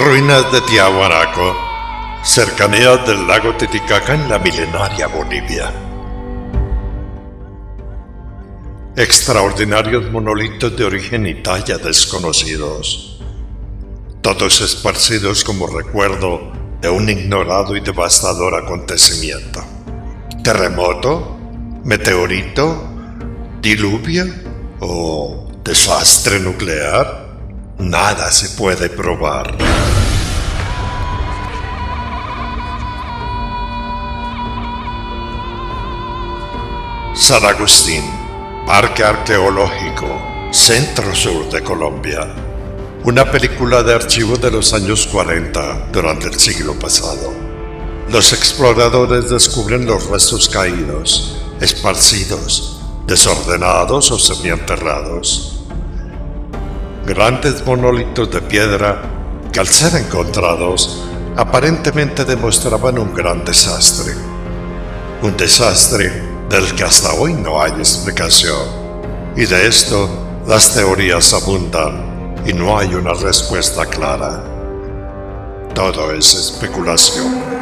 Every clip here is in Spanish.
Ruinas de Tiahuanaco, cercanías del lago Titicaca en la milenaria Bolivia. Extraordinarios monolitos de origen y talla desconocidos, todos esparcidos como recuerdo de un ignorado y devastador acontecimiento. ¿Terremoto? ¿Meteorito? ¿Diluvio? ¿O desastre nuclear? Nada se puede probar. San Agustín, Parque Arqueológico, Centro Sur de Colombia. Una película de archivo de los años 40 durante el siglo pasado. Los exploradores descubren los restos caídos, esparcidos, desordenados o semienterrados. Grandes monolitos de piedra que al ser encontrados aparentemente demostraban un gran desastre. Un desastre del que hasta hoy no hay explicación. Y de esto las teorías abundan y no hay una respuesta clara. Todo es especulación.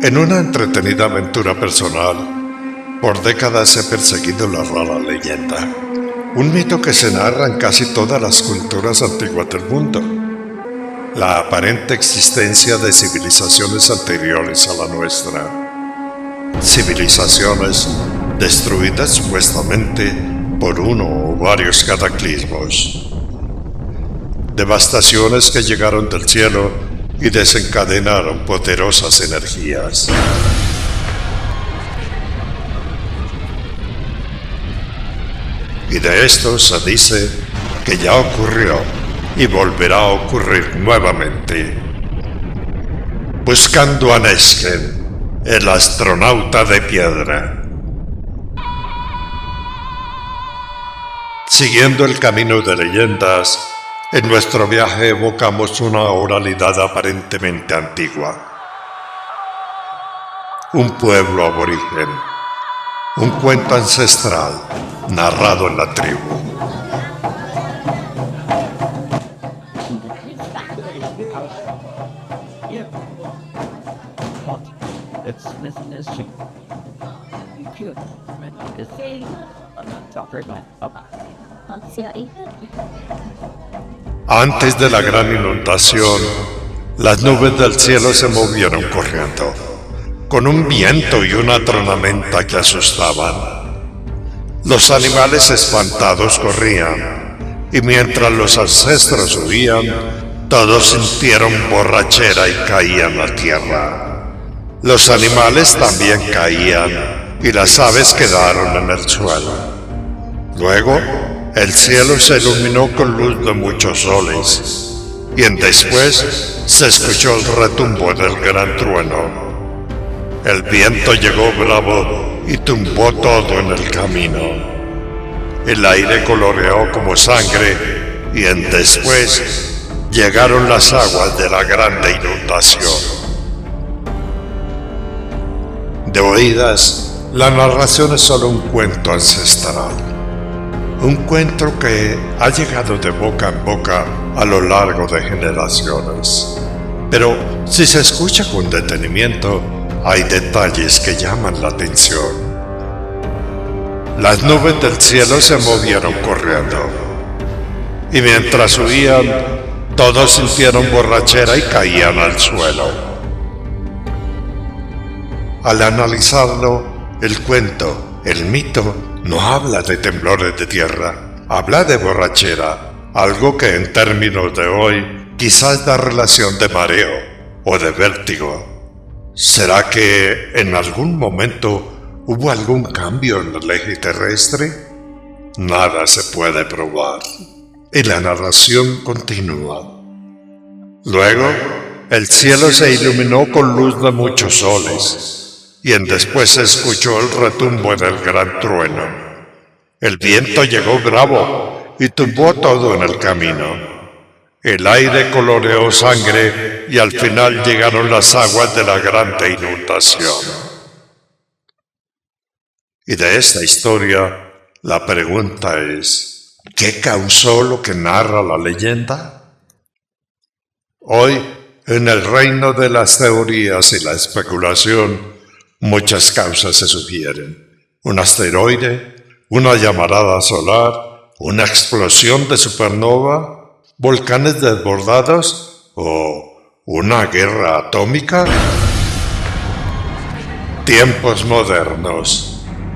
En una entretenida aventura personal, por décadas he perseguido la rara leyenda, un mito que se narra en casi todas las culturas antiguas del mundo, la aparente existencia de civilizaciones anteriores a la nuestra, civilizaciones destruidas supuestamente por uno o varios cataclismos, devastaciones que llegaron del cielo y desencadenaron poderosas energías. Y de esto se dice que ya ocurrió y volverá a ocurrir nuevamente. Buscando a Nesken, el astronauta de piedra. Siguiendo el camino de leyendas, en nuestro viaje evocamos una oralidad aparentemente antigua. Un pueblo aborigen, un cuento ancestral narrado en la tribu. Antes de la gran inundación, las nubes del cielo se movieron corriendo, con un viento y una tormenta que asustaban. Los animales espantados corrían, y mientras los ancestros huían, todos sintieron borrachera y caían a tierra. Los animales también caían, y las aves quedaron en el suelo. Luego, el cielo se iluminó con luz de muchos soles, y después se escuchó el retumbo del gran trueno. El viento llegó bravo y tumbó todo en el camino. El aire coloreó como sangre, y después llegaron las aguas de la grande inundación. De oídas, la narración es solo un cuento ancestral. Un cuento que ha llegado de boca en boca a lo largo de generaciones. Pero si se escucha con detenimiento, hay detalles que llaman la atención. Las nubes del cielo se movieron corriendo, y mientras huían, todos sintieron borrachera y caían al suelo. Al analizarlo, el cuento, el mito, no habla de temblores de tierra, habla de borrachera, algo que en términos de hoy quizás da relación de mareo o de vértigo. ¿Será que en algún momento hubo algún cambio en el eje terrestre? Nada se puede probar. Y la narración continúa. Luego, el cielo se iluminó con luz de muchos soles, y después se escuchó el retumbo del gran trueno. El viento llegó bravo y tumbó todo en el camino. El aire coloreó sangre y al final llegaron las aguas de la grande inundación. Y de esta historia, la pregunta es, ¿qué causó lo que narra la leyenda? Hoy, en el reino de las teorías y la especulación, muchas causas se sugieren. Un asteroide, una llamarada solar, una explosión de supernova, volcanes desbordados o una guerra atómica. Tiempos modernos.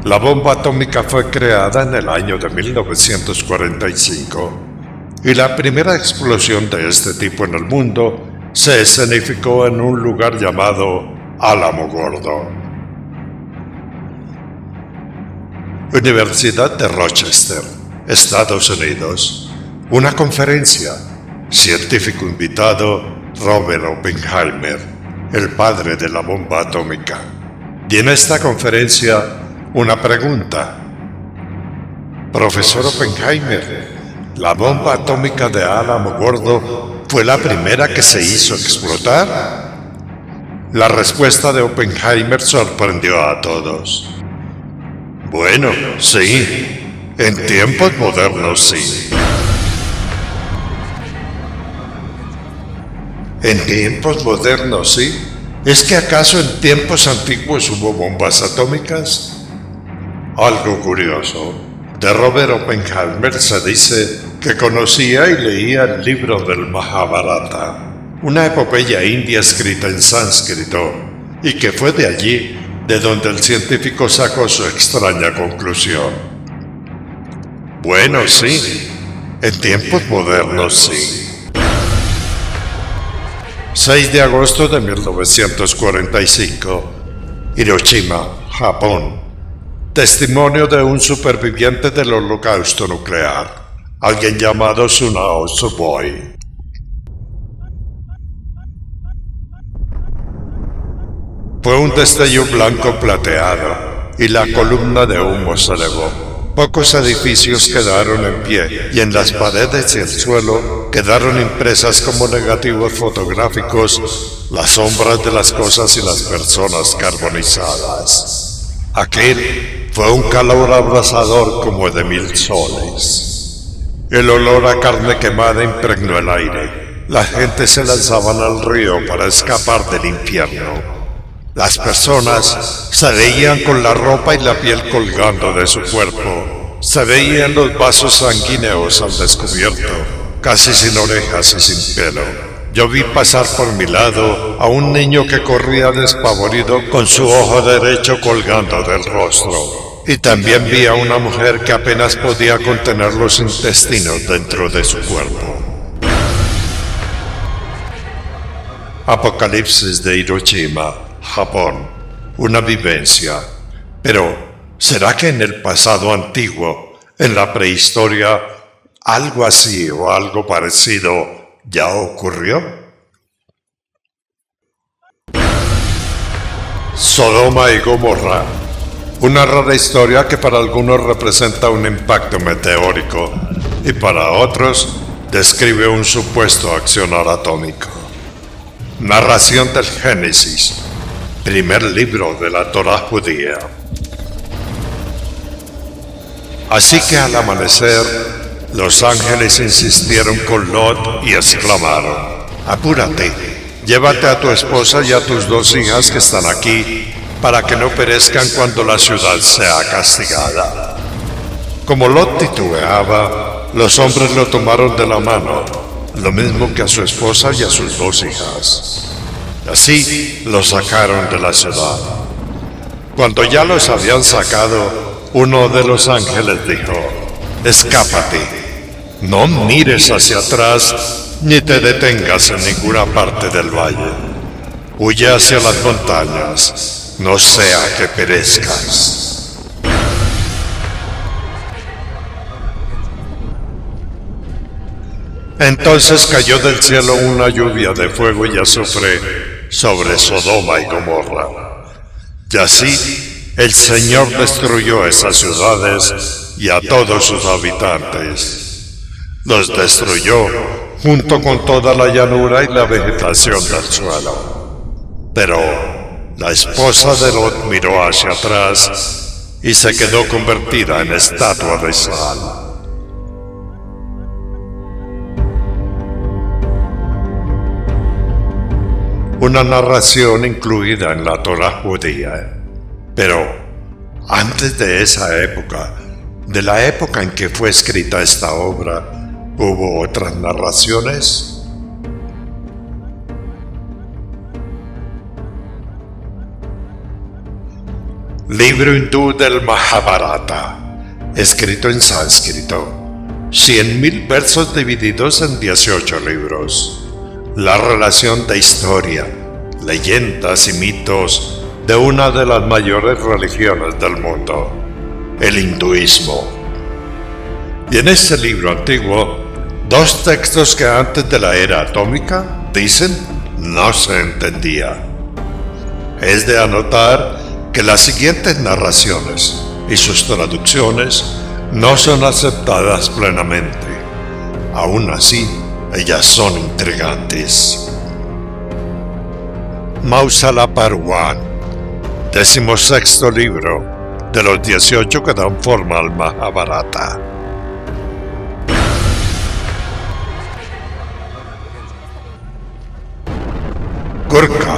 La bomba atómica fue creada en el año de 1945 y la primera explosión de este tipo en el mundo se escenificó en un lugar llamado Alamogordo. Universidad de Rochester, Estados Unidos. Una conferencia. Científico invitado Robert Oppenheimer, el padre de la bomba atómica. Y en esta conferencia, una pregunta. Profesor Oppenheimer, ¿la bomba atómica de Alamogordo fue la primera que se hizo explotar? La respuesta de Oppenheimer sorprendió a todos. Bueno, sí, en tiempos modernos sí. ¿En tiempos modernos sí? ¿Es que acaso en tiempos antiguos hubo bombas atómicas? Algo curioso, de Robert Oppenheimer se dice que conocía y leía el libro del Mahabharata, una epopeya india escrita en sánscrito, y que fue de allí de donde el científico sacó su extraña conclusión. Bueno, sí, en tiempos modernos sí. 6 de agosto de 1945, Hiroshima, Japón. Testimonio de un superviviente del holocausto nuclear, alguien llamado Tsunao Tsuboi. Fue un destello blanco plateado y la columna de humo se elevó. Pocos edificios quedaron en pie y en las paredes y el suelo quedaron impresas como negativos fotográficos las sombras de las cosas y las personas carbonizadas. Aquel fue un calor abrasador como de 1000 soles. El olor a carne quemada impregnó el aire. La gente se lanzaban al río para escapar del infierno. Las personas se veían con la ropa y la piel colgando de su cuerpo. Se veían los vasos sanguíneos al descubierto, casi sin orejas y sin pelo. Yo vi pasar por mi lado a un niño que corría despavorido con su ojo derecho colgando del rostro. Y también vi a una mujer que apenas podía contener los intestinos dentro de su cuerpo. Apocalipsis de Hiroshima, Japón. Una vivencia. Pero, ¿será que en el pasado antiguo, en la prehistoria, algo así o algo parecido ya ocurrió? Sodoma y Gomorra. Una rara historia que para algunos representa un impacto meteórico y para otros describe un supuesto accionar atómico. Narración del Génesis, primer libro de la Torá judía. Así que al amanecer, los ángeles insistieron con Lot y exclamaron: apúrate, llévate a tu esposa y a tus 2 hijas que están aquí, para que no perezcan cuando la ciudad sea castigada. Como Lot titubeaba, los hombres lo tomaron de la mano, lo mismo que a su esposa y a sus 2 hijas. Así lo sacaron de la ciudad. Cuando ya los habían sacado, uno de los ángeles dijo: escápate, no mires hacia atrás ni te detengas en ninguna parte del valle. Huye hacia las montañas, no sea que perezcas. Entonces cayó del cielo una lluvia de fuego y azufre sobre Sodoma y Gomorra. Y así el Señor destruyó esas ciudades y a todos sus habitantes. Los destruyó junto con toda la llanura y la vegetación del suelo. Pero la esposa de Lot miró hacia atrás y se quedó convertida en estatua de sal. Una narración incluida en la Torá judía. Pero antes de esa época, de la época en que fue escrita esta obra, ¿hubo otras narraciones? Libro hindú del Mahabharata, escrito en sánscrito, 100.000 versos divididos en 18 libros. La relación de historia, leyendas y mitos de una de las mayores religiones del mundo, el hinduismo. Y en este libro antiguo, dos textos que antes de la era atómica, dicen, no se entendía. Es de anotar que las siguientes narraciones y sus traducciones no son aceptadas plenamente. Aún así, ellas son intrigantes. Mausala Parwan, 16º libro de los 18 que dan forma al Mahabharata. Gurkha,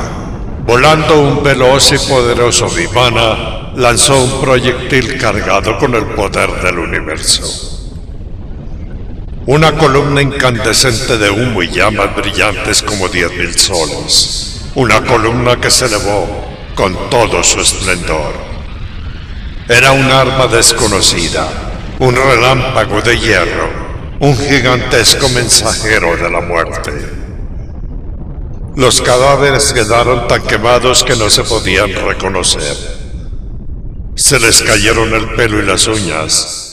volando un veloz y poderoso vimana, lanzó un proyectil cargado con el poder del universo. Una columna incandescente de humo y llamas brillantes como 10.000 soles. Una columna que se elevó con todo su esplendor. Era un arma desconocida, un relámpago de hierro, un gigantesco mensajero de la muerte. Los cadáveres quedaron tan quemados que no se podían reconocer. Se les cayeron el pelo y las uñas.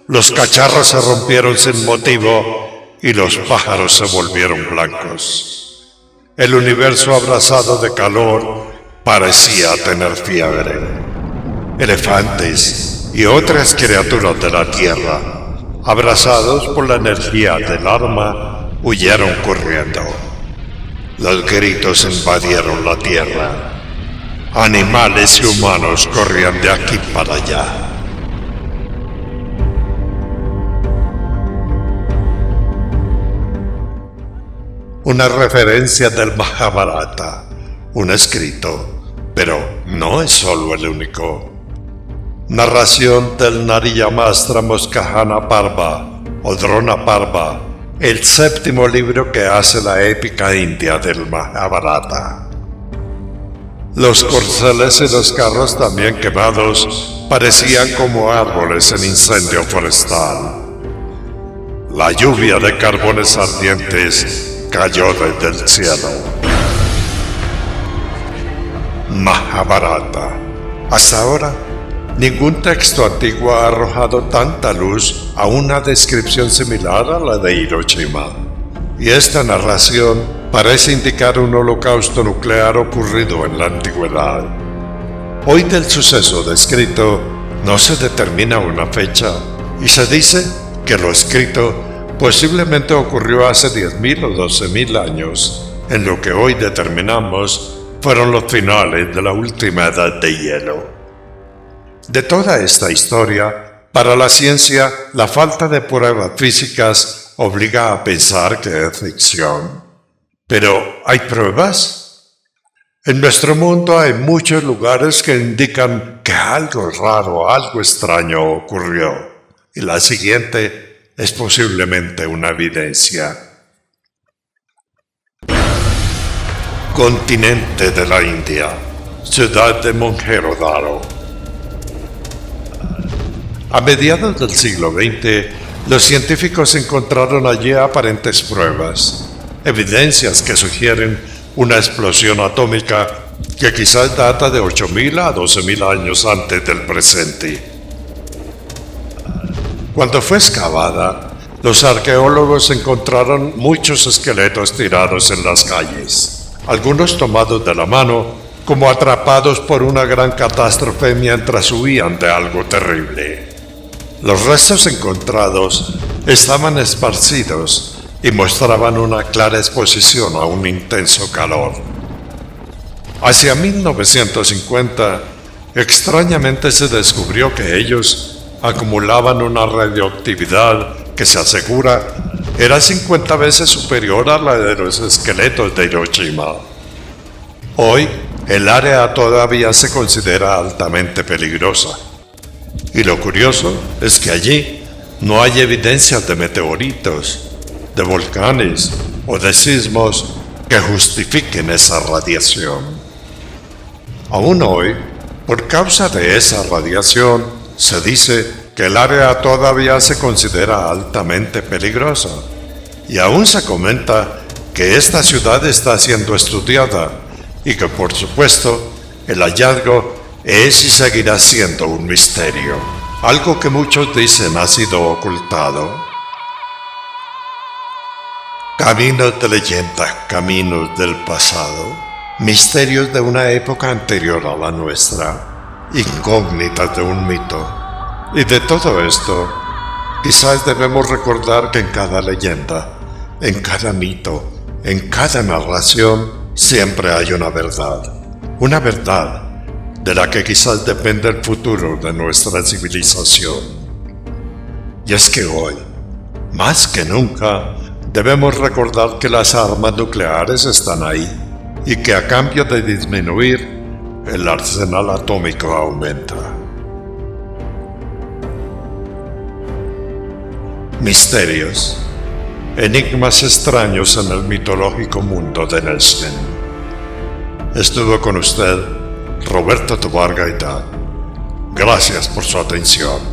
Los cacharros se rompieron sin motivo y los pájaros se volvieron blancos. El universo abrasado de calor parecía tener fiebre. Elefantes y otras criaturas de la tierra, abrasados por la energía del arma, huyeron corriendo. Los gritos invadieron la tierra. Animales y humanos corrían de aquí para allá. Una referencia del Mahabharata, un escrito, pero no es solo el único. Narración del Nariyamastra Moskahana Parva o Drona Parva, el 7º libro que hace la épica india del Mahabharata. Los corceles y los carros también quemados parecían como árboles en incendio forestal. La lluvia de carbones ardientes cayó desde el cielo. Mahabharata. Hasta ahora, ningún texto antiguo ha arrojado tanta luz a una descripción similar a la de Hiroshima. Y esta narración parece indicar un holocausto nuclear ocurrido en la antigüedad. Hoy del suceso descrito no se determina una fecha y se dice que lo escrito posiblemente ocurrió hace 10.000 o 12.000 años, en lo que hoy determinamos fueron los finales de la última edad de hielo. De toda esta historia, para la ciencia, la falta de pruebas físicas obliga a pensar que es ficción. Pero, ¿hay pruebas? En nuestro mundo hay muchos lugares que indican que algo raro, algo extraño ocurrió, y la siguiente es posiblemente una evidencia. Continente de la India, ciudad de Mohenjo-Daro. A mediados del siglo XX, los científicos encontraron allí aparentes pruebas, evidencias que sugieren una explosión atómica que quizás data de 8.000 a 12.000 años antes del presente. Cuando fue excavada, los arqueólogos encontraron muchos esqueletos tirados en las calles, algunos tomados de la mano, como atrapados por una gran catástrofe mientras huían de algo terrible. Los restos encontrados estaban esparcidos y mostraban una clara exposición a un intenso calor. Hacia 1950, Extrañamente se descubrió que ellos acumulaban una radioactividad que se asegura era 50 veces superior a la de los esqueletos de Hiroshima. Hoy, el área todavía se considera altamente peligrosa. Y lo curioso es que allí no hay evidencias de meteoritos, de volcanes o de sismos que justifiquen esa radiación. Aún hoy, por causa de esa radiación, se dice que el área todavía se considera altamente peligrosa. Y aún se comenta que esta ciudad está siendo estudiada y que, por supuesto, el hallazgo es y seguirá siendo un misterio. Algo que muchos dicen ha sido ocultado. Caminos de leyenda, caminos del pasado, misterios de una época anterior a la nuestra, incógnitas de un mito. Y de todo esto, quizás debemos recordar que en cada leyenda, en cada mito, en cada narración, siempre hay una verdad de la que quizás depende el futuro de nuestra civilización. Y es que hoy, más que nunca, debemos recordar que las armas nucleares están ahí y que a cambio de disminuir, el arsenal atómico aumenta. Misterios, enigmas extraños en el mitológico mundo de Nelson. Estuvo con usted Roberto Tobar Gaitán. Gracias por su atención.